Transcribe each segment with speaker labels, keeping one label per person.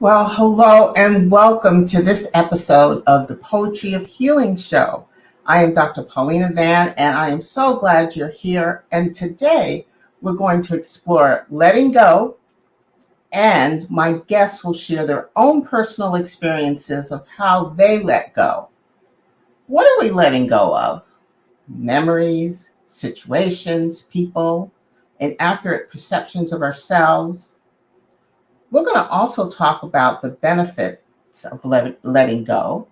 Speaker 1: Well, hello and welcome to this episode of the Poetry of Healing Show. I am Dr. Paulina Van, and I am so glad you're here. And today we're going to explore letting go, and my guests will share their own personal experiences of how they let go. What are we letting go of? Memories, situations, people, inaccurate perceptions of ourselves. We're going to also talk about the benefits of letting go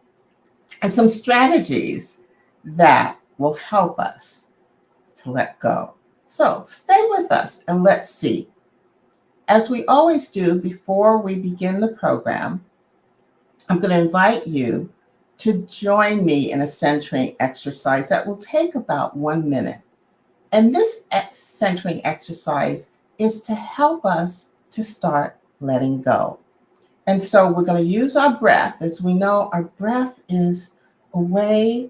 Speaker 1: and some strategies that will help us to let go. So stay with us and let's see. As we always do before we begin the program, I'm going to invite you to join me in a centering exercise that will take about 1 minute. And this centering exercise is to help us to start letting go. And so we're going to use our breath. As we know, our breath is a way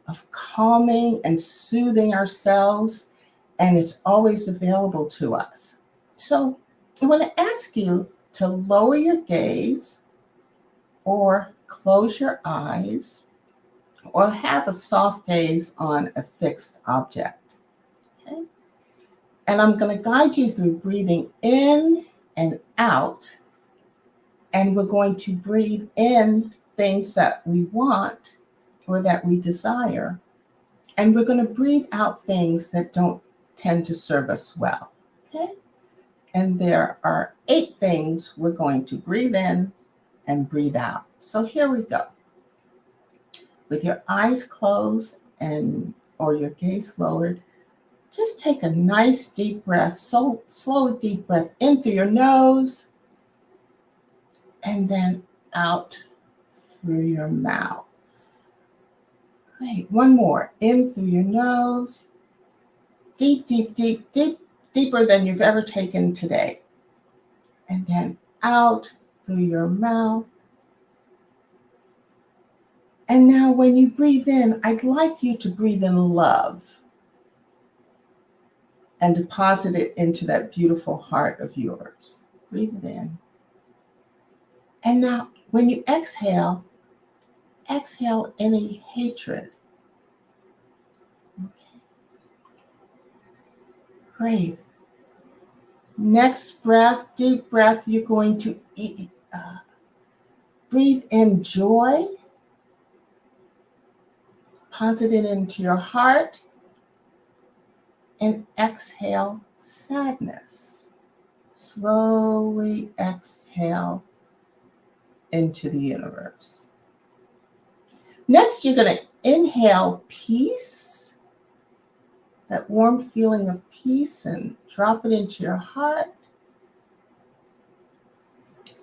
Speaker 1: of calming and soothing ourselves, and it's always available to us. So I want to ask you to lower your gaze or close your eyes or have a soft gaze on a fixed object. Okay? And I'm going to guide you through breathing in and out. And we're going to breathe in things that we want or that we desire. And we're going to breathe out things that don't tend to serve us well. Okay? And there are 8 things we're going to breathe in and breathe out. So here we go. With your eyes closed or your gaze lowered, just take a nice deep breath, slow deep breath in through your nose and then out through your mouth. Great. One more. In through your nose. Deep, deep, deep, deep, deeper than you've ever taken today. And then out through your mouth. And now when you breathe in, I'd like you to breathe in love and deposit it into that beautiful heart of yours. Breathe it in. And now when you exhale any hatred. Okay. Great. Next breath, deep breath, you're going to breathe in joy. Deposit it into your heart. And exhale sadness. Slowly exhale into the universe. Next, you're going to inhale peace, that warm feeling of peace, and drop it into your heart.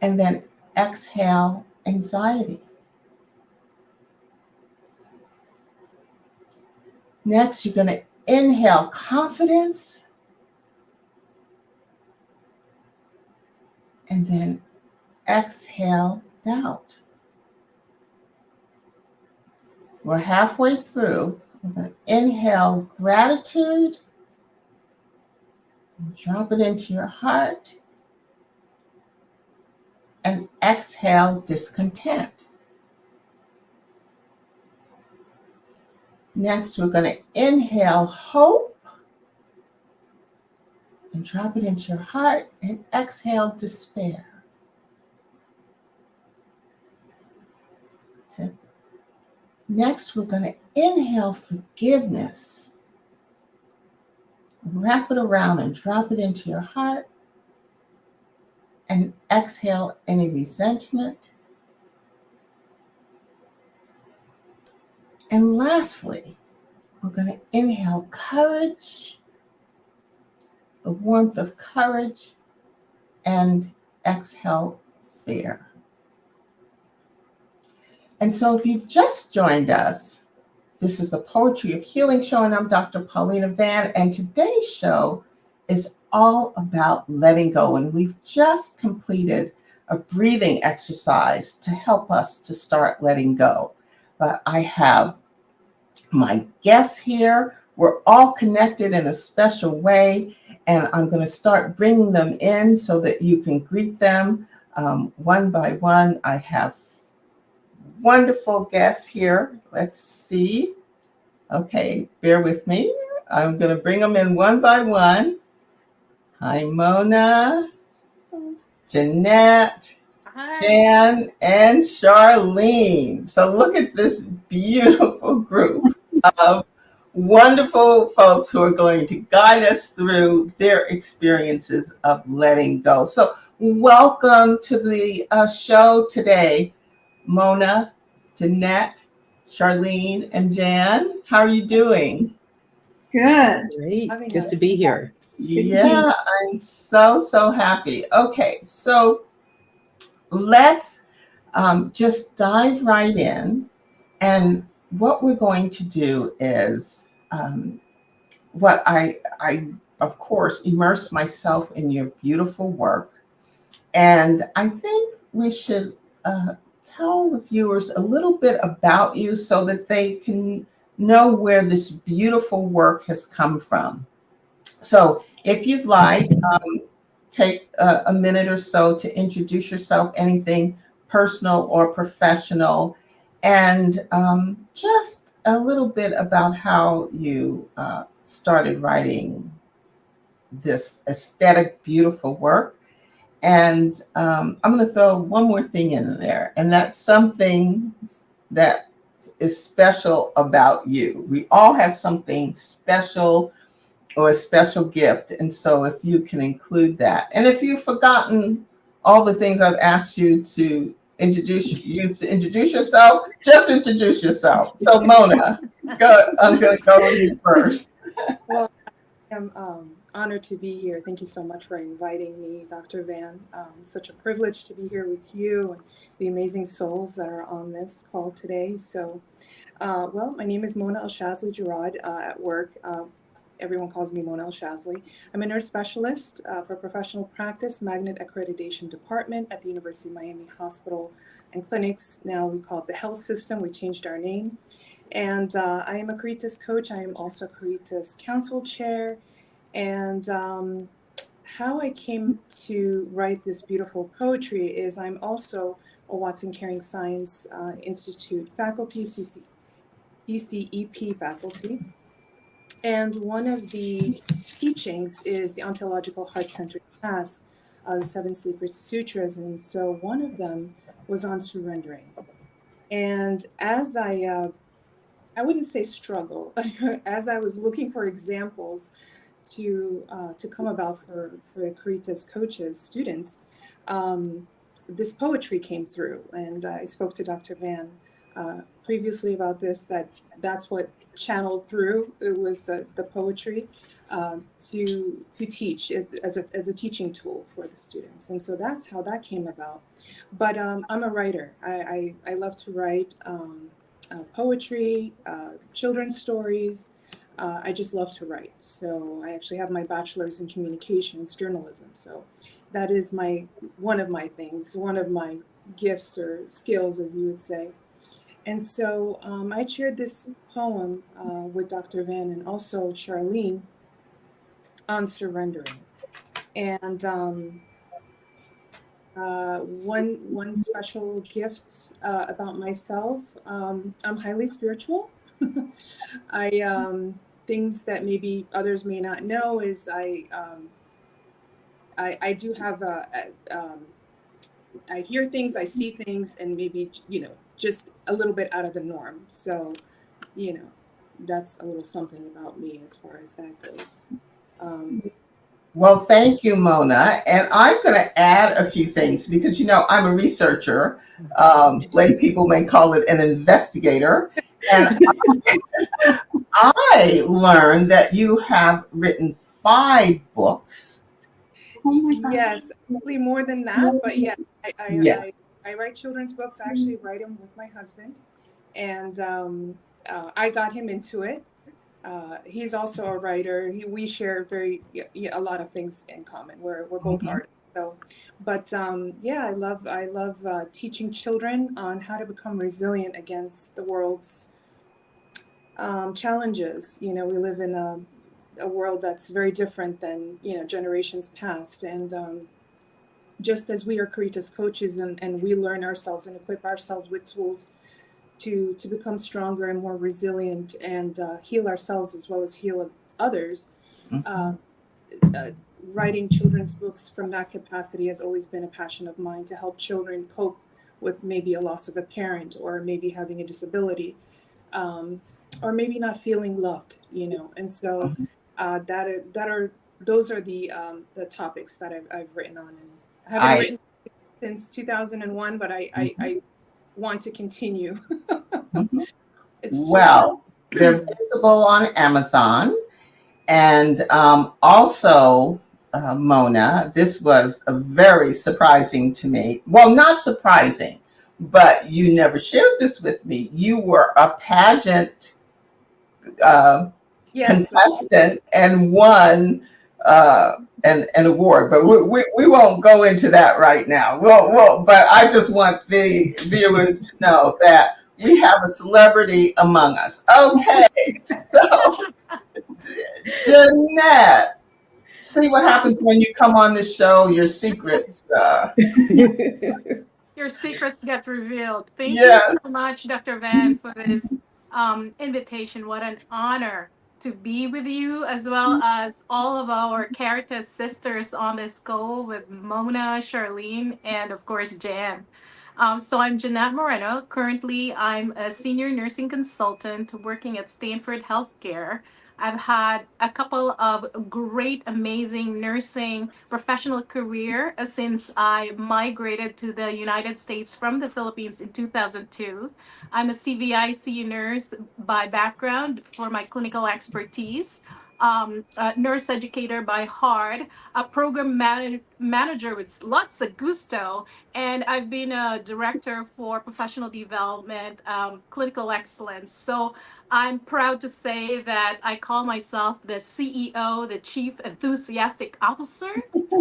Speaker 1: And then exhale anxiety. Next, you're going to inhale confidence. And then exhale doubt. We're halfway through. We're going to inhale gratitude. Drop it into your heart. And exhale discontent. Next, we're going to inhale hope. And drop it into your heart. And exhale despair. Next, we're going to inhale forgiveness. Wrap it around and drop it into your heart. And exhale any resentment. And lastly, we're going to inhale courage, the warmth of courage, and exhale fear. And so if you've just joined us, this is the Poetry of Healing Show, and I'm Dr. Paulina Van, and today's show is all about letting go. And we've just completed a breathing exercise to help us to start letting go. But I have my guests here. We're all connected in a special way, and I'm going to start bringing them in so that you can greet them. One by one, I have wonderful guests here. Let's see. Okay, bear with me. I'm going to bring them in one by one. Hi, Mona, Jeanette,
Speaker 2: Hi.
Speaker 1: Jan, and Charlene. So look at this beautiful group of wonderful folks who are going to guide us through their experiences of letting go. So welcome to the show today, Mona, Jeanette, Charlene, and Jan. How are you doing?
Speaker 3: Good.
Speaker 2: Great.
Speaker 3: Having
Speaker 2: Good to
Speaker 3: us.
Speaker 2: be here.
Speaker 1: Yeah, I'm so happy. Okay, so let's just dive right in. And what we're going to do is what I, of course, immerse myself in your beautiful work. And I think we should tell the viewers a little bit about you so that they can know where this beautiful work has come from. So, if you'd like, take a minute or so to introduce yourself, anything personal or professional, and just a little bit about how you started writing this aesthetic, beautiful work. And I'm going to throw one more thing in there, and that's something that is special about you. We all have something special or a special gift. And so if you can include that. And if you've forgotten all the things I've asked you to introduce yourself, just introduce yourself. So Mona, I'm going to go with you first.
Speaker 3: Well, I'm honored to be here. Thank you so much for inviting me, Dr. Van. It's such a privilege to be here with you and the amazing souls that are on this call today. So, well, my name is Mona El-Shazly Gerard at work. Everyone calls me Mona El-Shazly. I'm a nurse specialist for professional practice, Magnet Accreditation Department at the University of Miami Hospital and Clinics. Now we call it the health system. We changed our name. And I am a Caritas coach. I am also a Caritas Council Chair. And how I came to write this beautiful poetry is I'm also a Watson Caring Science Institute faculty, CCEP faculty. And one of the teachings is the ontological heart-centered class, the Seven Sacred Sutras. And so one of them was on surrendering. And as I wouldn't say struggle, as I was looking for examples to come about for the Caritas coaches, students, this poetry came through. And I spoke to Dr. Van previously about this, that's what channeled through. It was the poetry to teach as a teaching tool for the students. And so that's how that came about. But I'm a writer. I love to write poetry, children's stories. I just love to write. So I actually have my bachelor's in communications journalism. So that is one of my things, one of my gifts or skills, as you would say. And so I shared this poem with Dr. Van and also Charlene on surrendering. And one special gift about myself, I'm highly spiritual. I things that maybe others may not know is I do have I hear things, I see things, and maybe just a little bit out of the norm. So that's a little something about me as far as that goes.
Speaker 1: Well, thank you, Mona. And I'm going to add a few things because, I'm a researcher. Lay people may call it an investigator. And I learned that you have written 5 books.
Speaker 3: Yes, actually more than that, but yeah, I, I,
Speaker 1: Yeah.
Speaker 3: I, I write children's books. I actually write them with my husband, and I got him into it. He's also a writer. We share a lot of things in common. We're both
Speaker 1: Mhm.
Speaker 3: artists. So, but yeah, I love teaching children on how to become resilient against the world's challenges. We live in a world that's very different than generations past, and just as we are Caritas coaches and we learn ourselves and equip ourselves with tools to become stronger and more resilient and heal ourselves as well as heal others.
Speaker 1: Mhm.
Speaker 3: Uh, uh, Writing children's books from that capacity has always been a passion of mine, to help children cope with maybe a loss of a parent, or maybe having a disability, um, or maybe not feeling loved, And so those are the topics that I've written on, and I haven't
Speaker 1: I
Speaker 3: written since 2001, but
Speaker 1: mhm,
Speaker 3: I want to continue.
Speaker 1: mhm.
Speaker 3: It's just
Speaker 1: Well, they're visible on Amazon. And also, Mona, this was a very surprising to me. Well, not surprising, but you never shared this with me. You were a pageant uh,
Speaker 3: yes,
Speaker 1: contestant and won an award. But we won't go into that right now. But I just want the viewers to know that we have a celebrity among us. Okay, so Jeanette, see what happens when you come on the show. Your secrets.
Speaker 2: Your secrets get revealed. Thank you
Speaker 1: Yes.
Speaker 2: so much, Dr. Van, for this invitation. What an honor to be with you, as well as all of our character sisters on this call with Mona, Charlene, and of course, Jan. So I'm Jeanette Moreno. Currently, I'm a senior nursing consultant working at Stanford Healthcare. I've had a couple of great, amazing nursing professional career since I migrated to the United States from the Philippines in 2002. I'm a CVICU nurse by background for my clinical expertise. A nurse educator by heart, a manager with lots of gusto, and I've been a director for professional development, clinical excellence. So I'm proud to say that I call myself the CEO, the Chief Enthusiastic Officer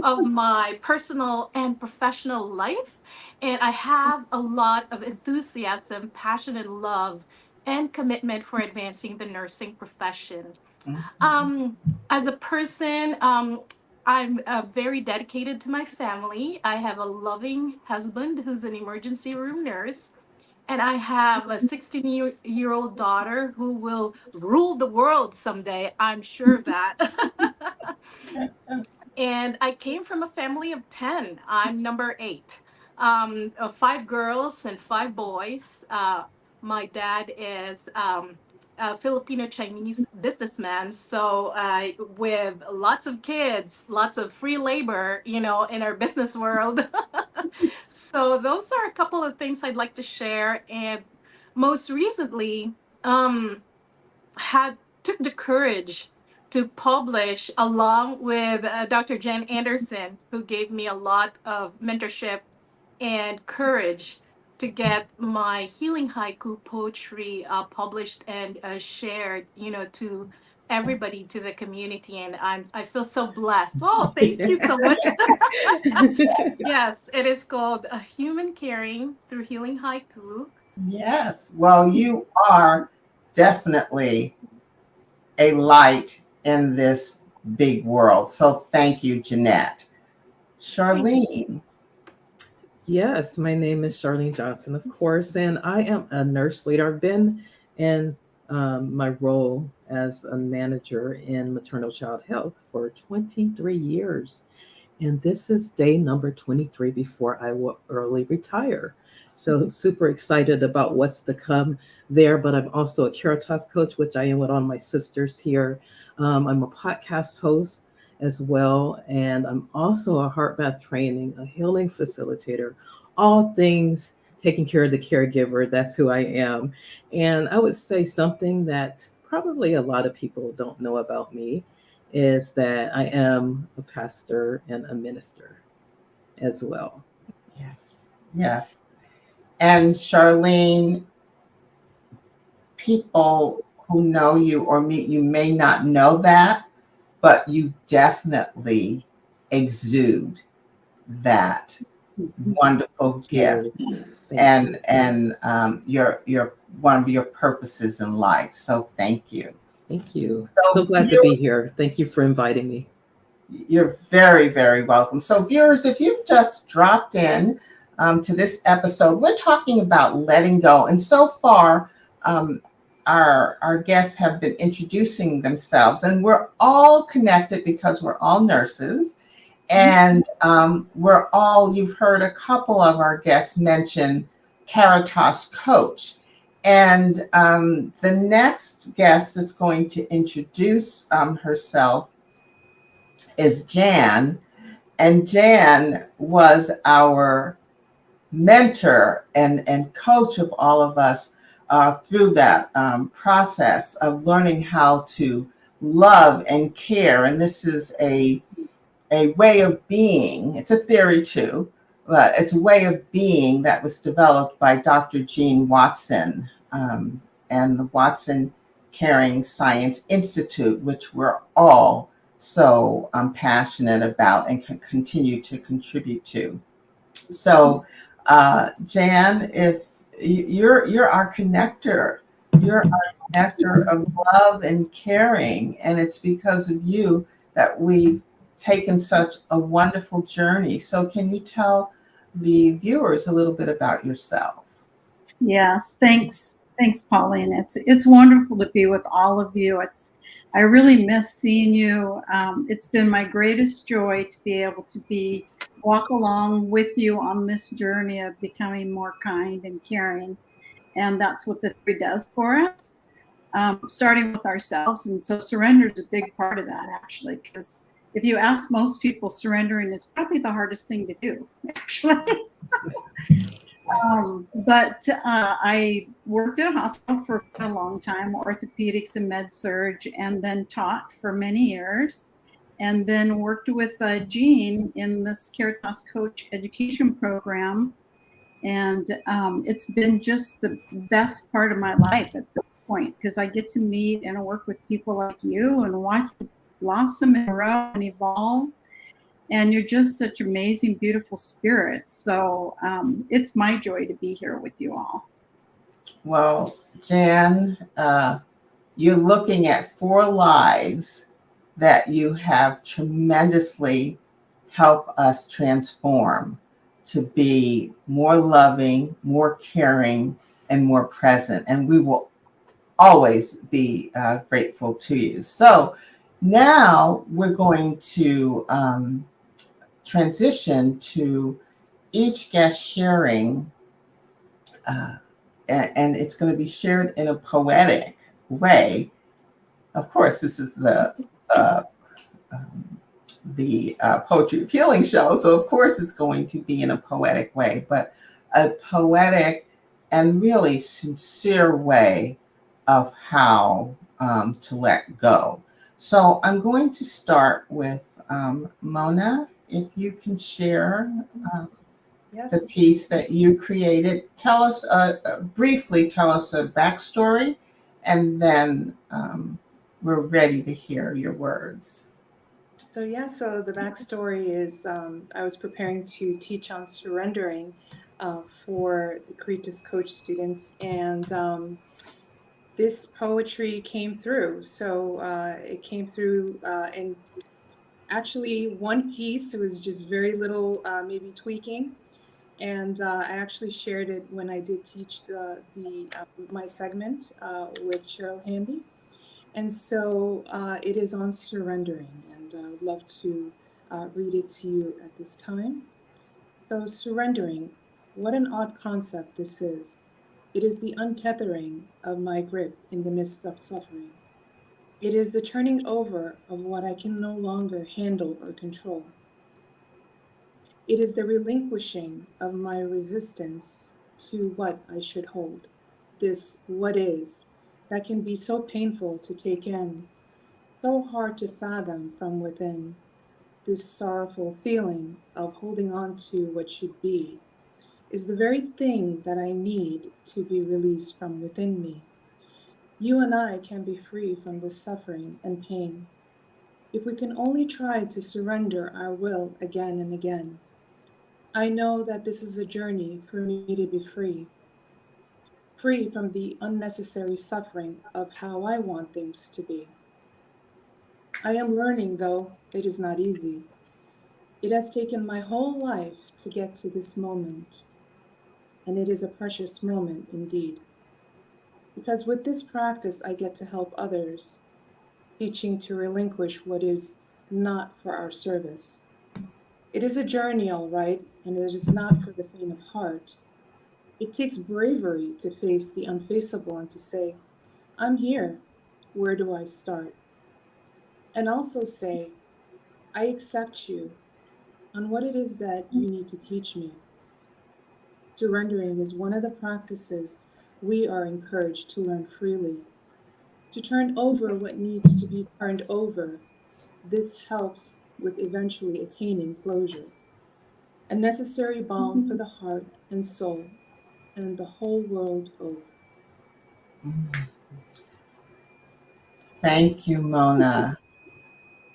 Speaker 2: of my personal and professional life. And I have a lot of enthusiasm, passion, and love and commitment for advancing the nursing profession.
Speaker 1: Mhm.
Speaker 2: Um, as a person, I'm very dedicated to my family. I have a loving husband who's an emergency room nurse, and I have a 16-year old daughter who will rule the world someday. I'm sure of that. And I came from a family of 10. I'm number eight. Of five girls and five boys. My dad is a Filipino Chinese businessman. So, with lots of kids, lots of free labor, in our business world. So, those are a couple of things I'd like to share. And most recently, um, had took the courage to publish along with Dr. Jen Anderson, who gave me a lot of mentorship and courage to get my healing haiku poetry published and shared, to everybody, to the community. And I feel so blessed. Oh, thank you so much. Yes, it is called A Human Caring Through Healing Haiku.
Speaker 1: Yes. Well, you are definitely a light in this big world. So thank you, Jeanette.
Speaker 2: Thank you.
Speaker 1: Charlene.
Speaker 4: Yes, my name is Charlene Johnson, of course, and I am a nurse leader. I've been in my role as a manager in maternal child health for 23 years. And this is day number 23 before I will early retire. So, super excited about what's to come there. But I'm also a Caritas coach, which I am with all my sisters here. I'm a podcast host as well. And I'm also a heart bath training, a healing facilitator, all things taking care of the caregiver. That's who I am. And I would say something that probably a lot of people don't know about me is that I am a pastor and a minister as well.
Speaker 1: Yes. Yes. And Charlene, people who know you or meet you may not know that, but you definitely exude that wonderful gift
Speaker 4: Cheers. Thank you.
Speaker 1: and your one of your purposes in life. So thank you.
Speaker 4: Thank you. So
Speaker 1: So
Speaker 4: glad to be here. Thank you for inviting me.
Speaker 1: You're very, very welcome. So, viewers, if you've just dropped in to this episode, we're talking about letting go. And so far, um, our guests have been introducing themselves, and we're all connected because we're all nurses. And you've heard a couple of our guests mention Caritas Coach. And the next guest that's going to introduce herself is Jan. And Jan was our mentor and coach of all of us through that process of learning how to love and care. And this is a way of being. It's a theory too, but it's a way of being that was developed by Dr. Jean Watson and the Watson Caring Science Institute, which we're all so passionate about and can continue to contribute to. So, Jan, if you're our connector, you're our connector of love and caring, and it's because of you that we've taken such a wonderful journey. So, can you tell the viewers a little bit about yourself?
Speaker 5: Yes, thanks, Pauline. It's wonderful to be with all of you. I really miss seeing you. It's been my greatest joy to be able to walk along with you on this journey of becoming more kind and caring, and that's what the 3 does for us. Starting with ourselves, and so surrender is a big part of that, actually, because if you ask most people, surrendering is probably the hardest thing to do, actually. But I worked at a hospital for a long time, orthopedics and med surg, and then taught for many years, and then worked with Jean in this Caritas Coach education program. And it's been just the best part of my life at this point, because I get to meet and work with people like you and watch you blossom and grow and evolve. And you're just such amazing, beautiful spirits. So it's my joy to be here with you all.
Speaker 1: Well, Jan, you're looking at 4 lives that you have tremendously helped us transform to be more loving, more caring, and more present. And we will always be grateful to you. So now we're going to transition to each guest sharing, and it's going to be shared in a poetic way. Of course, this is the Poetry of Healing show, so of course it's going to be in a poetic way, but a poetic and really sincere way of how to let go. So I'm going to start with Mona. If you can share the piece that you created, briefly tell us a backstory, and then we're ready to hear your words.
Speaker 3: So the backstory is I was preparing to teach on surrendering for the Caritas Coach students, and this poetry came through. So it came through in actually one piece. It was just very little, maybe tweaking, and I actually shared it when I did teach my segment with Cheryl Handy. And so it is on surrendering, and I would love to read it to you at this time. So, surrendering, what an odd concept this is. It is the untethering of my grip in the midst of suffering. It is the turning over of what I can no longer handle or control. It is the relinquishing of my resistance to what I should hold. This what is that can be so painful to take in, so hard to fathom from within. This sorrowful feeling of holding on to what should be is the very thing that I need to be released from within me. You and I can be free from this suffering and pain if we can only try to surrender our will again and again. I know that this is a journey for me to be free from the unnecessary suffering of how I want things to be. I am learning, though it is not easy. It has taken my whole life to get to this moment, and it is a precious moment indeed. Because with this practice, I get to help others, teaching to relinquish what is not for our service. It is a journey, all right, and it is not for the faint of heart. It takes bravery to face the unfaceable and to say, I'm here. Where do I start? And also say, I accept you on what it is that you need to teach me. Surrendering is one of the practices we are encouraged to learn freely, to turn over what needs to be turned over. This helps with eventually attaining closure, a necessary balm for the heart and soul and the whole world over.
Speaker 1: Thank you, Mona.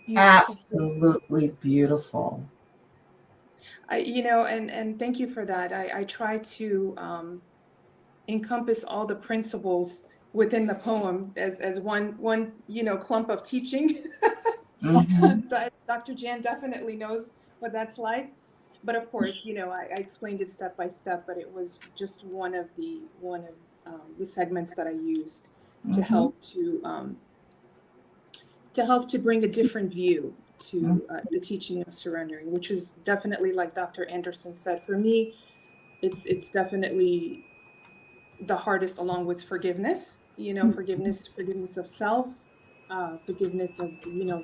Speaker 2: Beautiful.
Speaker 1: Absolutely beautiful.
Speaker 3: And thank you for that. I try to encompass all the principles within the poem as one clump of teaching.
Speaker 1: Mhm.
Speaker 3: Dr. Jan definitely knows what that's like. But of course, I explained it step by step, but it was just one of the segments that I used to
Speaker 1: Mhm.
Speaker 3: help to bring a different view
Speaker 1: Mhm.
Speaker 3: to the teaching of surrendering, which is definitely, like Dr. Anderson said, for me, it's definitely the hardest, along with forgiveness. Forgiveness of self, forgiveness of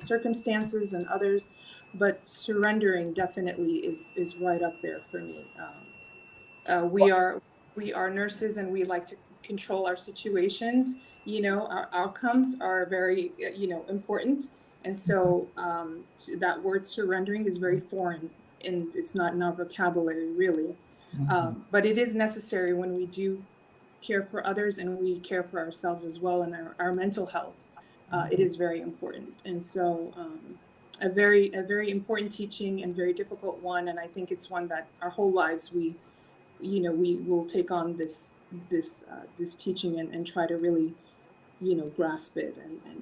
Speaker 3: circumstances and others, but surrendering definitely is right up there for me. We are nurses, and we like to control our situations. Our outcomes are very important, and so that word surrendering is very foreign, and it's not in our vocabulary really.
Speaker 1: Mhm.
Speaker 3: But it is necessary when we do care for others and we care for ourselves as well, and our mental health. It is very important, and so a very important teaching and very difficult one, and I think it's one that our whole lives we will take on this teaching and try to really grasp it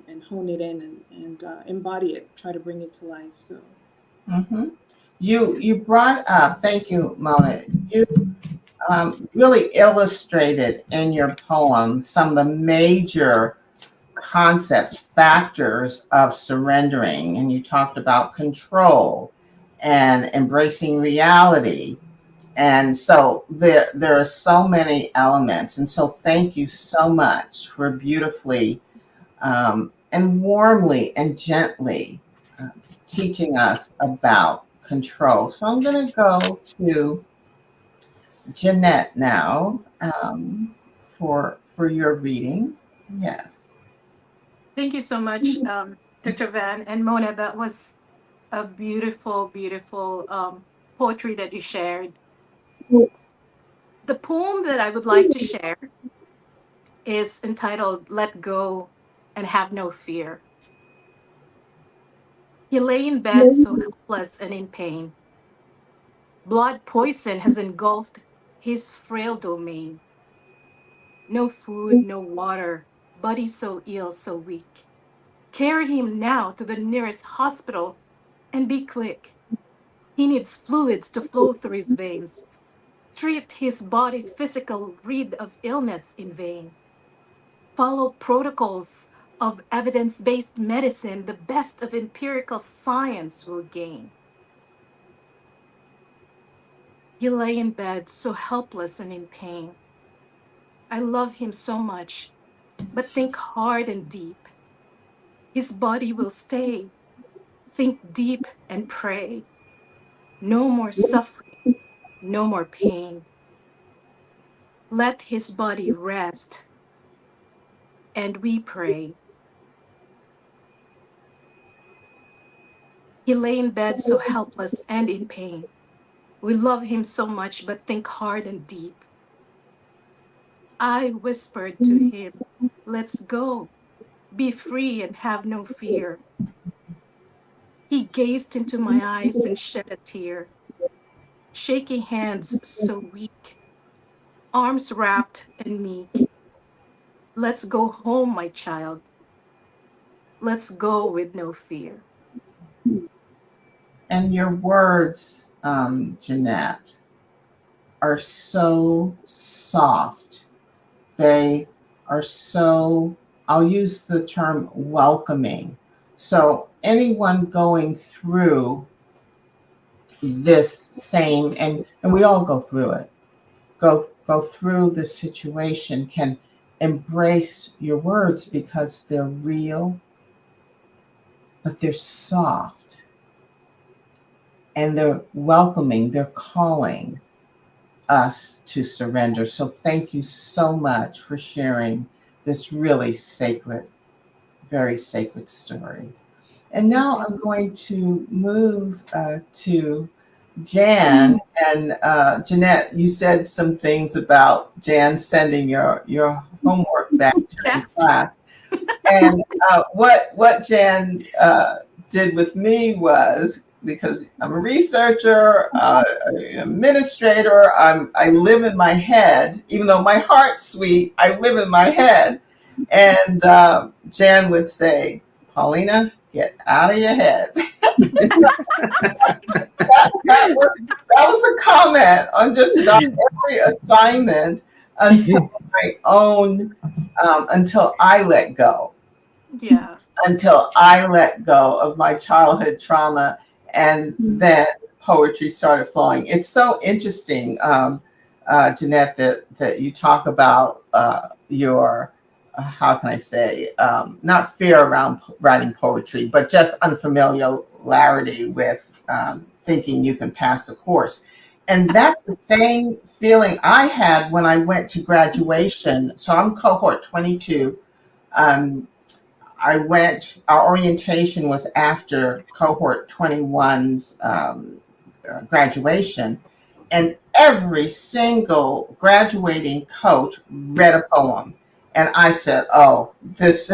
Speaker 3: and hone it in and embody it, try to bring it to life. So
Speaker 1: Mhm. You brought up, thank you, Mona. You really illustrated in your poem some of the major concepts, factors of surrendering, and you talked about control and embracing reality. And so there are so many elements. And so thank you so much for beautifully and warmly and gently uh, teaching us about control. So I'm going to go to Jeanette now for your reading. Yes.
Speaker 2: Thank you so much, Dr. Van and Mona. That was a beautiful, beautiful poetry that you shared. The poem that I would like to share is entitled Let Go and Have No Fear. He lay in bed so helpless and in pain. Blood poison has engulfed his frail domain. No food, no water, body so ill, so weak. Carry him now to the nearest hospital and be quick. He needs fluids to flow through his veins. Treat his body physical, rid of illness in vain. Follow protocols of evidence based medicine, the best of empirical science will gain. He lay in bed so helpless and in pain. I love him so much, but think hard and deep. His body will stay. Think deep and pray. No more suffering, no more pain. Let his body rest, and we pray. He lay in bed so helpless and in pain. We love him so much, but think hard and deep. I whispered to him, let's go, be free and have no fear. He gazed into my eyes and shed a tear, shaking hands so weak, arms wrapped and meek. Let's go home, my child. let's go with no fear.
Speaker 1: And your words, Jeanette, are so soft. They are so, I'll use the term welcoming. So anyone going through this same, and we all go through it, go through this situation, can embrace your words because they're real, but they're soft and they're welcoming, they're calling us to surrender. So thank you so much for sharing this really sacred, very sacred story. And now I'm going to move to Jan. And Jeanette, you said some things about Jan sending your homework back to the class. And what Jan did with me was, because I'm a researcher, an administrator, I live in my head. Even though my heart's sweet, I live in my head. And Jan would say, Paulina, get out of your head. that was a comment on just about every assignment until my own, until I let go.
Speaker 2: Yeah.
Speaker 1: Until I let go of my childhood trauma, and then poetry started flowing. It's so interesting, Jeanette, that you talk about your, how can I say, not fear around writing poetry, but just unfamiliarity with thinking you can pass the course. And that's the same feeling I had when I went to graduation. So I'm cohort 22. Our orientation was after cohort 21's graduation, and every single graduating coach read a poem. And I said, oh, this,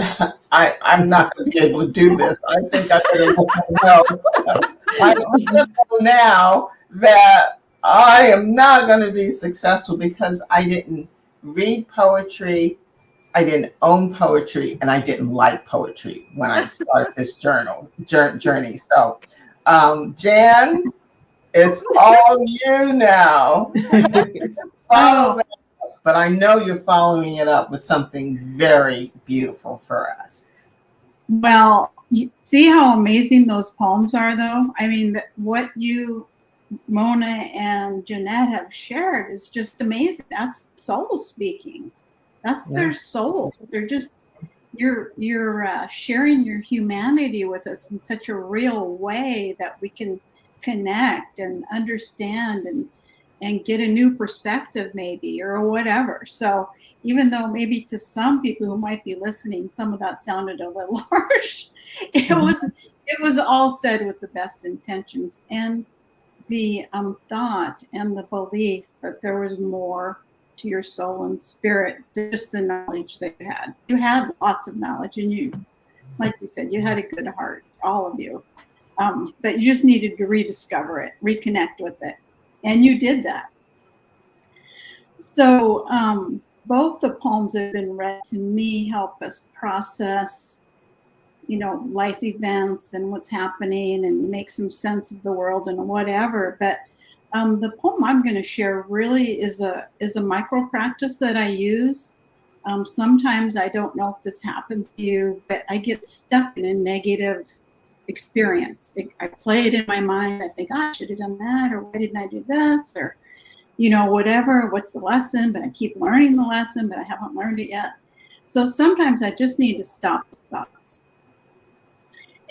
Speaker 1: I'm not going to be able to do this. I think I better know. I know now that I am not going to be successful because I didn't read poetry, I didn't own poetry, and I didn't like poetry when I started this journey. So, Jan, it's all you now. Follow that, but I know you're following it up with something very beautiful for us.
Speaker 5: Well, you see how amazing those poems are, though? I mean, what you, Mona and Jeanette, have shared is just amazing. That's soul speaking. That's their souls. They're just, you're sharing your humanity with us in such a real way that we can connect and understand and get a new perspective maybe, or whatever. So even though maybe to some people who might be listening, some of that sounded a little harsh, it was all said with the best intentions and the thought and the belief that there was more to your soul and spirit, just the knowledge that you had. You had lots of knowledge, and you, like you said, you had a good heart, all of you. But you just needed to rediscover it, reconnect with it. And you did that. So both the poems that have been read to me help us process, life events and what's happening and make some sense of the world and whatever. But the poem I'm going to share really is a micro practice that I use. Sometimes I don't know if this happens to you, but I get stuck in a negative experience. I play it in my mind. I think, I should have done that, or why didn't I do this, or whatever. What's the lesson? But I keep learning the lesson, but I haven't learned it yet. So sometimes I just need to stop thoughts.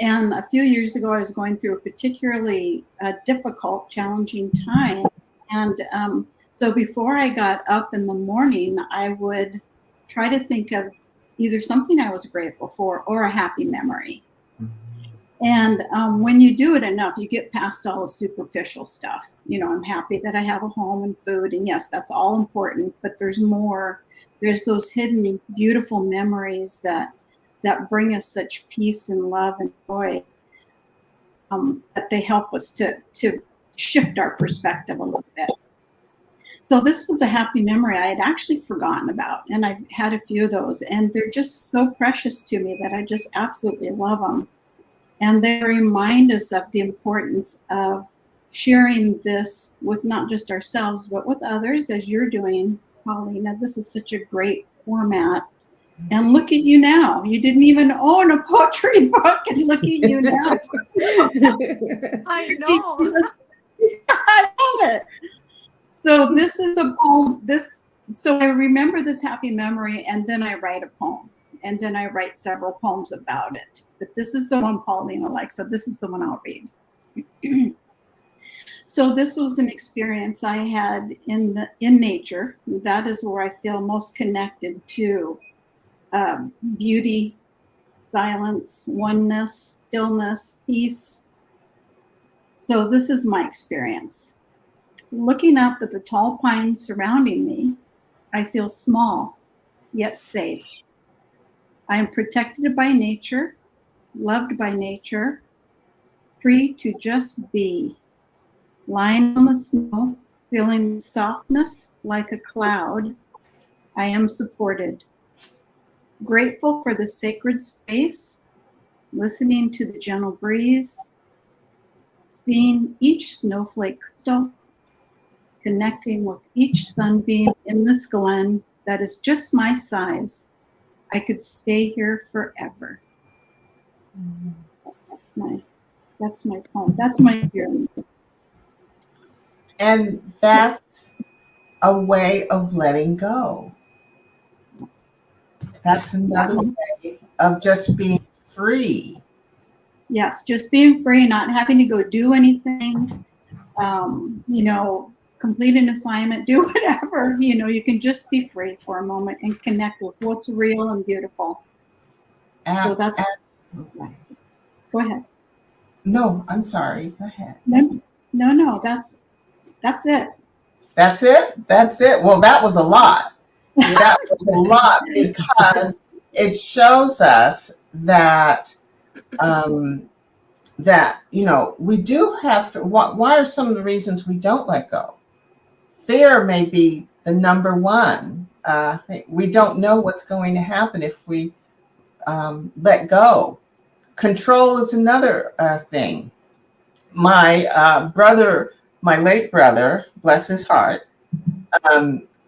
Speaker 5: And a few years ago, I was going through a particularly difficult, challenging time. And so before I got up in the morning, I would try to think of either something I was grateful for or a happy memory. And when you do it enough, you get past all the superficial stuff. I'm happy that I have a home and food. And yes, that's all important, but there's more. There's those hidden, beautiful memories that bring us such peace and love and joy, that they help us to shift our perspective a little bit. So this was a happy memory I had actually forgotten about, and I've had a few of those, and they're just so precious to me that I just absolutely love them. And they remind us of the importance of sharing this with not just ourselves, but with others, as you're doing, Paulina. This is such a great format. And look at you now. You didn't even own a poetry book, and look at you now.
Speaker 2: I know.
Speaker 5: I love it. So this is a poem. So I remember this happy memory, and then I write a poem, and then I write several poems about it. But this is the one Paulina likes, so this is the one I'll read. So this was an experience I had in nature. That is where I feel most connected to beauty, silence, oneness, stillness, peace. So this is my experience. Looking up at the tall pines surrounding me, I feel small, yet safe. I am protected by nature, loved by nature, free to just be. Lying on the snow, feeling softness like a cloud, I am supported. Grateful for the sacred space, listening to the gentle breeze, seeing each snowflake crystal, connecting with each sunbeam in this glen that is just my size. I could stay here forever. So that's my poem. That's my journey.
Speaker 1: And that's a way of letting go. That's another way of just being free.
Speaker 5: Yes, just being free, not having to go do anything, complete an assignment, do whatever, you can just be free for a moment and connect with what's real and beautiful. So that's,
Speaker 1: Absolutely.
Speaker 5: go ahead.
Speaker 1: No, I'm sorry. Go ahead.
Speaker 5: No, that's it.
Speaker 1: That's it? That's it. Well, that was a lot. That was a lot because it shows us that we do have. Why are some of the reasons we don't let go? Fear may be the number one. We don't know what's going to happen if we let go. Control is another thing. My brother, my late brother, bless his heart,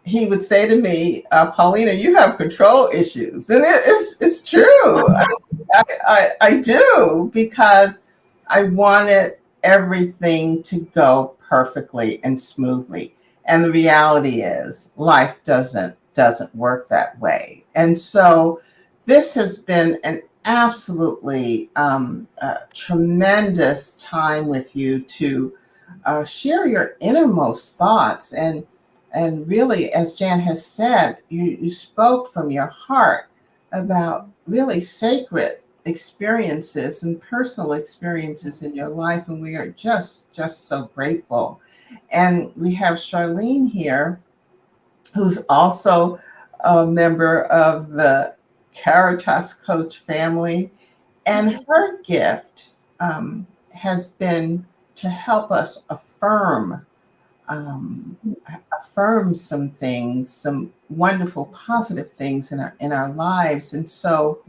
Speaker 1: he would say to me, Paulina, you have control issues. And it's true. I do, because I wanted everything to go perfectly and smoothly. And the reality is life doesn't work that way. And so this has been an absolutely tremendous time with you to share your innermost thoughts. And really, as Jan has said, you spoke from your heart about really sacred experiences and personal experiences in your life. And we are just so grateful. And we have Charlene here, who's also a member of the Caritas Coach family. And her gift has been to help us affirm some things, some wonderful positive things in our lives. And so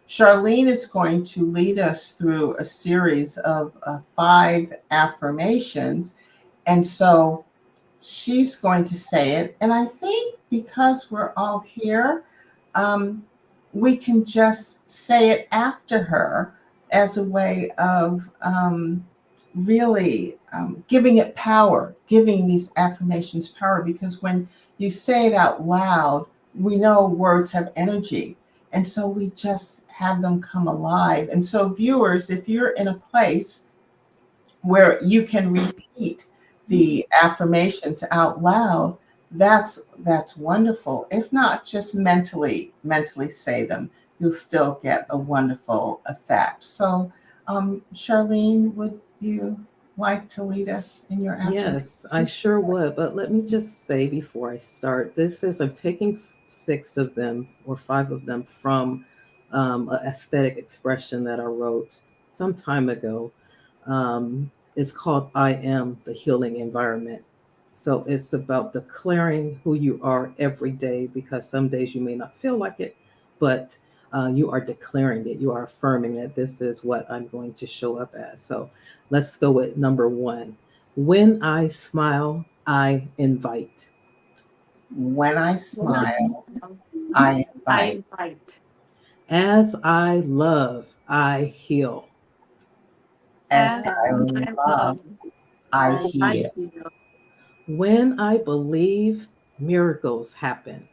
Speaker 1: Charlene is going to lead us through a series of 5 affirmations. And so she's going to say it. And I think because we're all here, we can just say it after her as a way of really giving it power, giving these affirmations power, because when you say it out loud, we know words have energy. And so we just have them come alive. And so viewers, if you're in a place where you can repeat the affirmations out loud, that's wonderful. If not, just mentally say them. You'll still get a wonderful effect. So Charlene, would you like to lead us in your affirmation?
Speaker 4: Yes, I sure would. But let me just say before I start, I'm taking 6 of them or 5 of them from an aesthetic expression that I wrote some time ago. It's called I Am the Healing Environment. So it's about declaring who you are every day, because some days you may not feel like it, but you are declaring it. You are affirming that this is what I'm going to show up as. So let's go with number one. When I smile, I invite.
Speaker 1: When I smile, I
Speaker 2: I
Speaker 1: invite.
Speaker 2: invite.
Speaker 4: As I love, I heal.
Speaker 1: As
Speaker 2: As
Speaker 1: I
Speaker 2: I
Speaker 1: love,
Speaker 2: love,
Speaker 1: I
Speaker 2: I
Speaker 1: heal.
Speaker 2: heal.
Speaker 4: When I believe, miracles happen.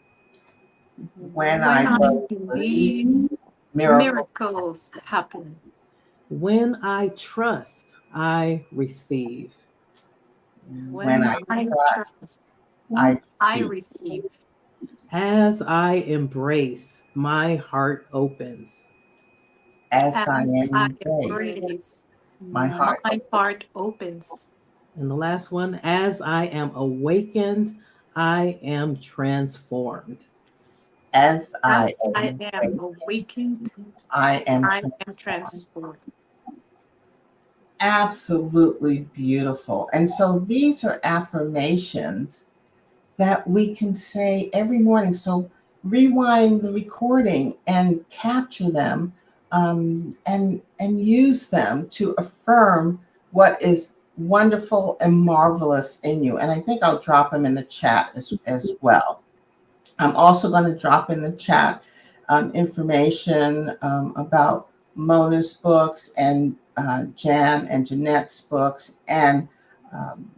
Speaker 1: When
Speaker 2: When
Speaker 1: I
Speaker 2: I
Speaker 1: believe,
Speaker 2: believe,
Speaker 1: miracles.
Speaker 2: miracles happen.
Speaker 4: When I trust, I receive.
Speaker 1: When
Speaker 2: When
Speaker 1: I
Speaker 2: I
Speaker 1: trust,
Speaker 2: trust,
Speaker 1: I
Speaker 2: I
Speaker 1: receive.
Speaker 2: receive.
Speaker 4: As I embrace, my heart opens.
Speaker 1: As I
Speaker 2: As I
Speaker 1: embrace,
Speaker 2: embrace,
Speaker 1: my heart.
Speaker 2: my heart opens.
Speaker 4: And the last one, as I am awakened, I am transformed.
Speaker 1: As I
Speaker 2: As I am
Speaker 1: awake,
Speaker 2: awakened,
Speaker 1: I am
Speaker 2: I am
Speaker 1: transformed.
Speaker 2: transformed.
Speaker 1: Absolutely beautiful. And so these are affirmations that we can say every morning. So rewind the recording and capture them, and use them to affirm what is wonderful and marvelous in you. And I think I'll drop them in the chat as well. I'm also going to drop in the chat information about Mona's books and Jan and Jeanette's books and um,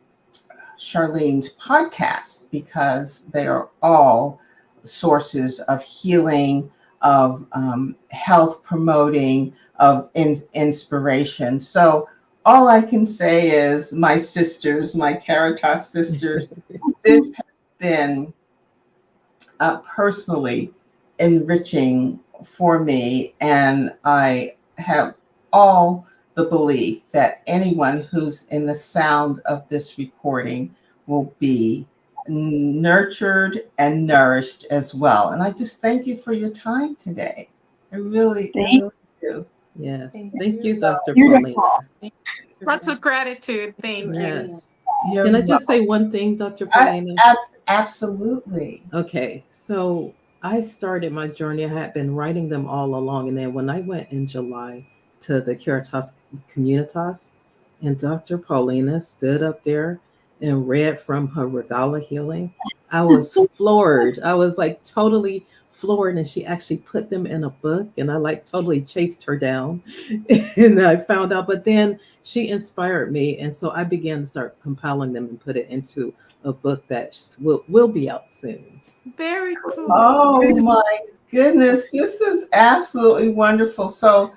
Speaker 1: Charlene's podcast, because they are all sources of healing, of health promoting, of inspiration. So all I can say is, my sisters, my Caritas sisters, this has been personally enriching for me. And I have all the belief that anyone who's in the sound of this recording will be nurtured and nourished as well. And I just thank you for your time today. I really do.
Speaker 4: Yes.
Speaker 3: Thank
Speaker 4: Thank
Speaker 3: you.
Speaker 4: you, Dr.
Speaker 5: Beautiful.
Speaker 4: Paulina.
Speaker 2: Lots of gratitude. Thank you.
Speaker 4: Yes.
Speaker 1: You're
Speaker 4: Can I just
Speaker 1: welcome.
Speaker 4: say one thing, Dr. Paulina?
Speaker 1: Absolutely.
Speaker 4: Okay, so I started my journey. I had been writing them all along. And then when I went in July to the Caritas Communitas, and Dr. Paulina stood up there and read from her Regala healing, I was floored. I was like totally floored. And she actually put them in a book, and I like totally chased her down. And I found out, but then she inspired me. And so I began to start compiling them and put it into a book that will be out soon.
Speaker 2: Very cool.
Speaker 1: Oh my goodness, this is absolutely wonderful. So,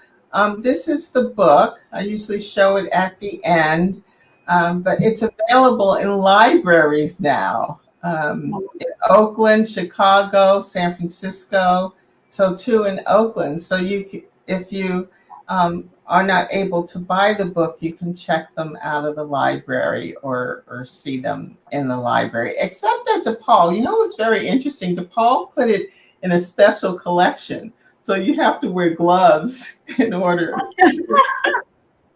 Speaker 1: this is the book. I usually show it at the end, but it's available in libraries now, in Oakland, Chicago, San Francisco. So, two in Oakland. So, if you are not able to buy the book, you can check them out of the library, or see them in the library. Except that DePaul, what's very interesting? DePaul put it in a special collection. So you have to wear gloves in order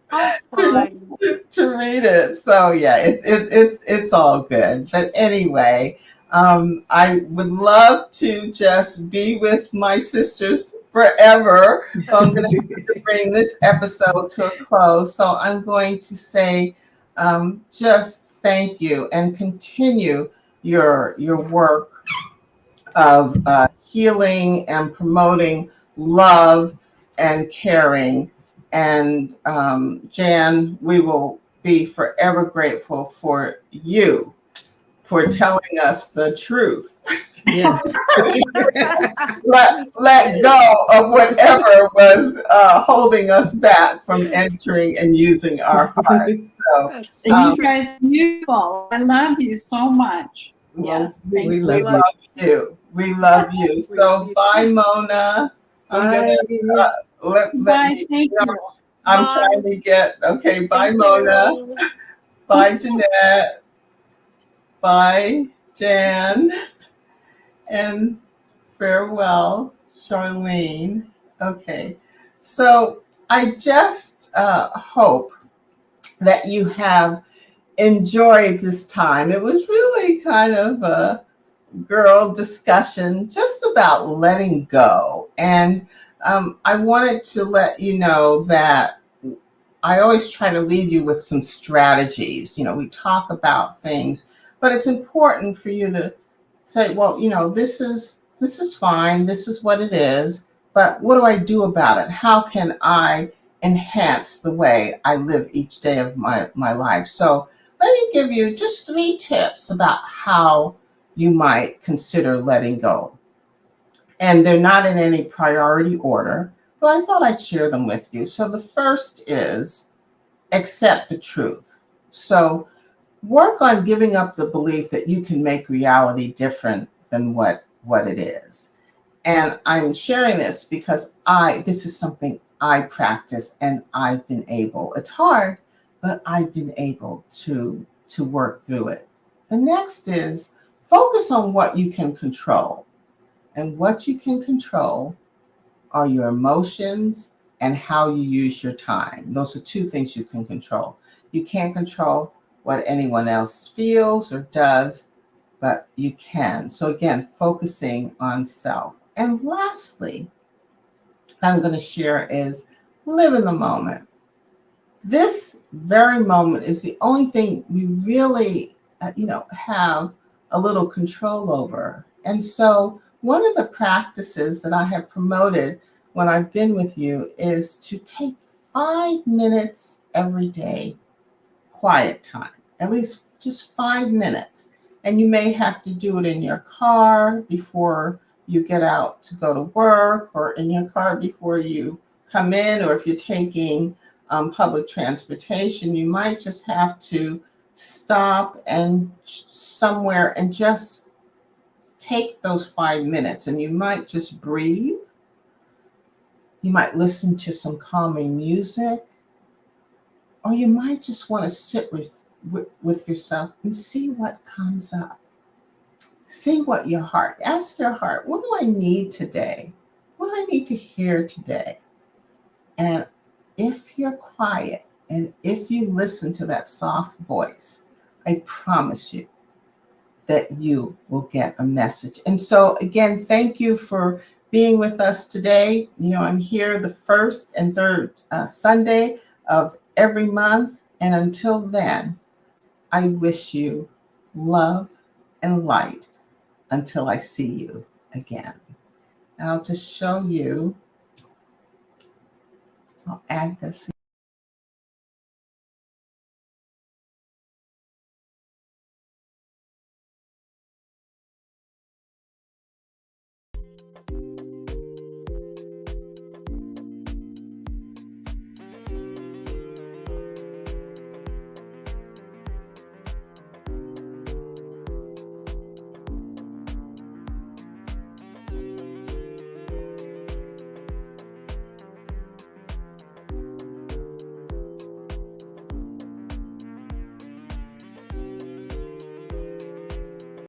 Speaker 2: How
Speaker 1: to,
Speaker 2: fun.
Speaker 1: to read it. So yeah, it's all good. But anyway, I would love to just be with my sisters forever. So I'm going to bring this episode to a close. So I'm going to say just thank you, and continue your work of healing and promoting love and caring. And Jan, we will be forever grateful for you for telling us the truth.
Speaker 4: Yes.
Speaker 1: Let go of whatever was holding us back from entering and using our heart. So,
Speaker 2: That's
Speaker 5: And
Speaker 2: so
Speaker 5: you
Speaker 2: true.
Speaker 5: guys are beautiful. I love you so much. Yes,
Speaker 1: we,
Speaker 5: thank
Speaker 4: we
Speaker 5: you.
Speaker 1: we
Speaker 4: love
Speaker 1: love you. We love you. So bye, Mona. I'm
Speaker 4: Bye.
Speaker 1: gonna let
Speaker 5: Bye.
Speaker 1: me.
Speaker 5: Thank you.
Speaker 1: I'm
Speaker 2: Bye.
Speaker 1: trying to get. Okay, bye,
Speaker 2: Thank
Speaker 1: Mona.
Speaker 2: you.
Speaker 1: Bye, Jeanette. Bye, Jan. And farewell, Charlene. Okay, so I just hope that you have enjoyed this time. It was really kind of a girl discussion just about letting go. And I wanted to let you know that I always try to leave you with some strategies. We talk about things, but it's important for you to say, well, this is fine. This is what it is. But what do I do about it? How can I enhance the way I live each day of my life? So let me give you just 3 tips about how you might consider letting go. And they're not in any priority order, but I thought I'd share them with you. So the first is accept the truth. So work on giving up the belief that you can make reality different than what it is. And I'm sharing this because this is something I practice and I've been able. It's hard, but I've been able to work through it. The next is focus on what you can control. And what you can control are your emotions and how you use your time. Those are 2 things you can control. You can't control what anyone else feels or does, but you can. So again, focusing on self. And lastly, I'm going to share is live in the moment. This very moment is the only thing we really, have a little control over. And so one of the practices that I have promoted when I've been with you is to take 5 minutes every day, quiet time, at least just 5 minutes. And you may have to do it in your car before you get out to go to work, or in your car before you come in, or if you're taking public transportation, you might just have to stop and somewhere and just take those 5 minutes, and you might just breathe. You might listen to some calming music, or you might just want to sit with yourself and see what comes up. See what ask your heart, what do I need today? What do I need to hear today? And if you're quiet and if you listen to that soft voice, I promise you that you will get a message. And so again, thank you for being with us today. I'm here the first and third Sunday of every month. And until then, I wish you love and light until I see you again. And I'll just show you, I'll add this